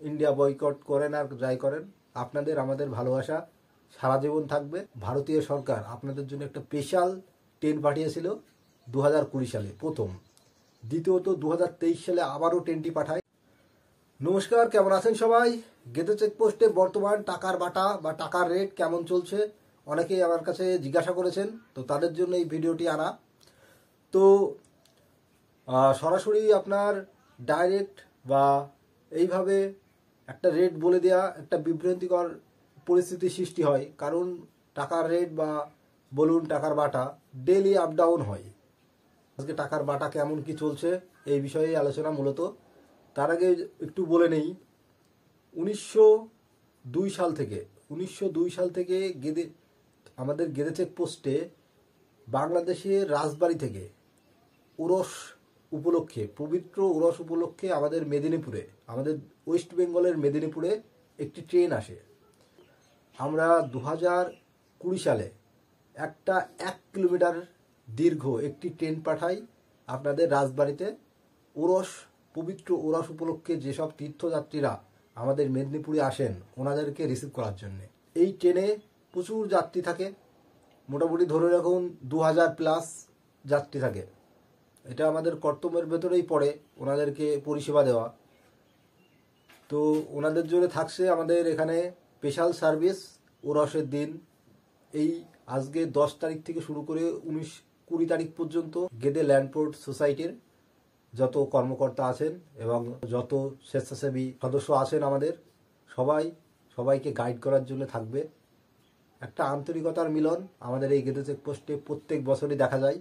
India boycott করেন আর যাই করেন, আপনাদের আমাদের ভালোবাসা সারা জীবন থাকবে। ভারতীয় সরকার আপনাদের জন্য একটা স্পেশাল ট্রেন পাঠিয়েছিল 2020 সালে প্রথম, দ্বিতীয়ত 2023 সালে আবারও ট্রেনটি পাঠায়। নমস্কার, কেমন আছেন সবাই? গেদে চেকপোস্টে বর্তমান টাকার বাটা বা টাকার রেট কেমন চলছে অনেকেই আমার কাছে জিজ্ঞাসা করেছেন, তো তাদের জন্য এই ভিডিওটি আনা। তো সরাসরি আপনার ডাইরেক্ট বা এইভাবে একটা রেট বলে দেওয়া একটা বিভ্রান্তিকর পরিস্থিতি সৃষ্টি হয়, কারণ টাকার রেট বা বলুন টাকার বাটা ডেইলি আপ ডাউন হয়। আজকে টাকার বাটা কেমন কি চলছে এই বিষয়ে আলোচনা মূলত। তার আগে একটু বলে নেই, 1902 সাল থেকে আমাদের গেদে চেকপোস্টে বাংলাদেশের রাজবাড়ী থেকে উরস উপলক্ষে, পবিত্র উরস উপলক্ষে আমাদের আমাদের ওয়েস্ট বেঙ্গলের মেদিনীপুরে একটি ট্রেন আসে। আমরা 2020 সালে একটা 1 কিলোমিটার দীর্ঘ একটি ট্রেন পাঠাই আপনাদের রাজবাড়িতে। পবিত্র উরস উপলক্ষে যেসব তীর্থযাত্রীরা আমাদের মেদিনীপুরে আসেন ওনাদেরকে রিসিভ করার জন্যে। এই ট্রেনে প্রচুর যাত্রী থাকে, মোটামুটি ধরে রাখুন 2000+ যাত্রী থাকে। এটা আমাদের কর্তব্যের ভেতরেই পড়ে ওনাদেরকে পরিষেবা দেওয়া। তো ওনাদের জন্য থাকছে আমাদের এখানে স্পেশাল সার্ভিস উরসের দিন। এই আজকে 10 তারিখ থেকে শুরু করে 19-20 তারিখ পর্যন্ত গেদে ল্যান্ডপোর্ট সোসাইটির যত কর্মকর্তা আছেন এবং যত স্বেচ্ছাসেবী সদস্য আছেন আমাদের সবাইকে গাইড করার জন্য থাকবে। একটা আন্তরিকতার মিলন আমাদের এই গেদে চেকপোস্টে প্রত্যেক বছরই দেখা যায়।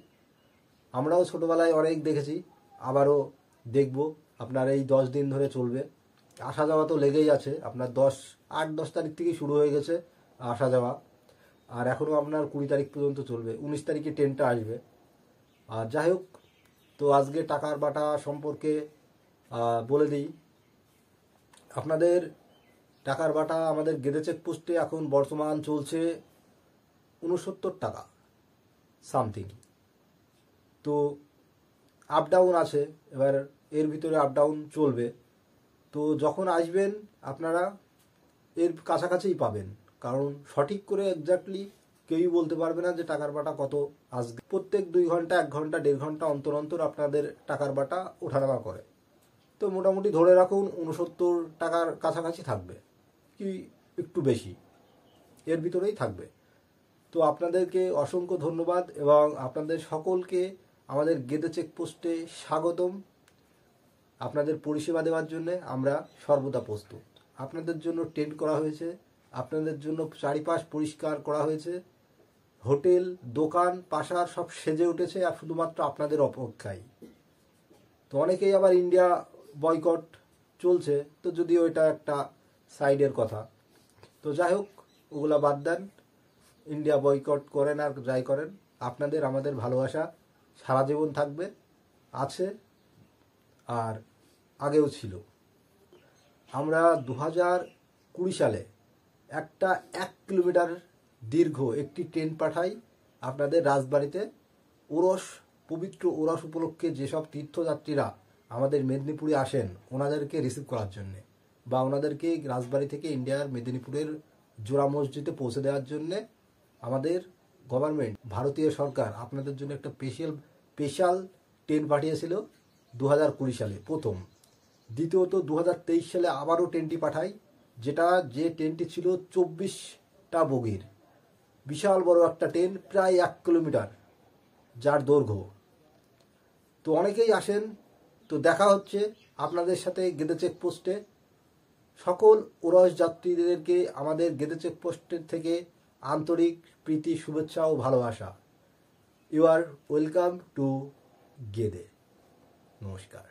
আমরাও ছোটোবেলায় অনেক দেখেছি, আবারও দেখব। আপনার এই 10 দিন ধরে চলবে, আসা যাওয়া তো লেগেই আছে। আপনার 8-10 তারিখ থেকেই শুরু হয়ে গেছে আসা যাওয়া, আর এখনও আপনার 20 তারিখ পর্যন্ত চলবে। 19 তারিখে ট্রেনটা আসবে। আর যাই হোক, তো আজকে টাকার বাটা সম্পর্কে বলে দিই আপনাদের। টাকার বাটা আমাদের গেদে চেকপোস্টে এখন বর্তমান চলছে 69 টাকা সামথিং। তো আপ ডাউন আছে, এবার এর ভিতরে আপ ডাউন চলবে। তো যখন আসবেন আপনারা এর কাছাকাছিই পাবেন, কারণ সঠিক করে এক্স্যাক্টলি কেউই বলতে পারবে না যে টাকার বাটা কত আসবে। প্রত্যেক 2 ঘন্টা 1 ঘন্টা 1.5 ঘন্টা অন্তর অন্তর আপনাদের টাকার বাটা ওঠানামা করে। তো মোটামুটি ধরে রাখুন 69 টাকার কাছাকাছি থাকবে, কি একটু বেশি এর ভিতরেই থাকবে। তো আপনাদেরকে অসংখ্য ধন্যবাদ এবং আপনাদের সকলকে আমাদের গেদে চেকপোস্টে স্বাগতম। আপনাদের পরিষেবা দেওয়ার জন্য আমরা সর্বদা প্রস্তুত। আপনাদের জন্য টেন্ট করা হয়েছে, আপনাদের জন্য চারিপাশ পরিষ্কার করা হয়েছে, হোটেল দোকান পাশার সব সেজে উঠেছে আর শুধুমাত্র আপনাদের অপেক্ষায়। তো অনেকেই আবার ইন্ডিয়া বয়কট চলছে, তো যদিও এটা একটা সাইডের কথা। তো যাই হোক, ওগুলা বাদ দেন। ইন্ডিয়া বয়কট করেন আর যাই করেন, আপনাদের আমাদের ভালোবাসা সারা জীবন থাকবে, আছে আর আগেও ছিল। আমরা 2020 সালে একটা 1 কিলোমিটার দীর্ঘ একটি ট্রেন পাঠাই আপনাদের রাজবাড়িতে পবিত্র উরস উপলক্ষে যেসব তীর্থযাত্রীরা আমাদের মেদিনীপুরে আসেন ওনাদেরকে রিসিভ করার জন্যে, বা ওনাদেরকে রাজবাড়ি থেকে ইন্ডিয়ার মেদিনীপুরের জোড়া মসজিদে পৌঁছে দেওয়ার জন্যে আমাদের গভর্নমেন্ট, ভারতীয় সরকার আপনাদের জন্য একটা স্পেশাল ট্রেন পাঠিয়েছিল 2020 সালে প্রথম, দ্বিতীয়ত 2023 সালে আবারও ট্রেনটি পাঠাই, যে ট্রেনটি ছিল 24টা বগির বিশাল বড় একটা ট্রেন, প্রায় 1 কিলোমিটার যার দৈর্ঘ্য। তো অনেকেই আসেন, তো দেখা হচ্ছে আপনাদের সাথে গেদে চেকপোস্টে। সকল উরস যাত্রীদেরকে আমাদের গেদে চেকপোস্টের থেকে আন্তরিক প্রীতি, শুভেচ্ছা ও ভালোবাসা। You are welcome to Gede. নমস্কার।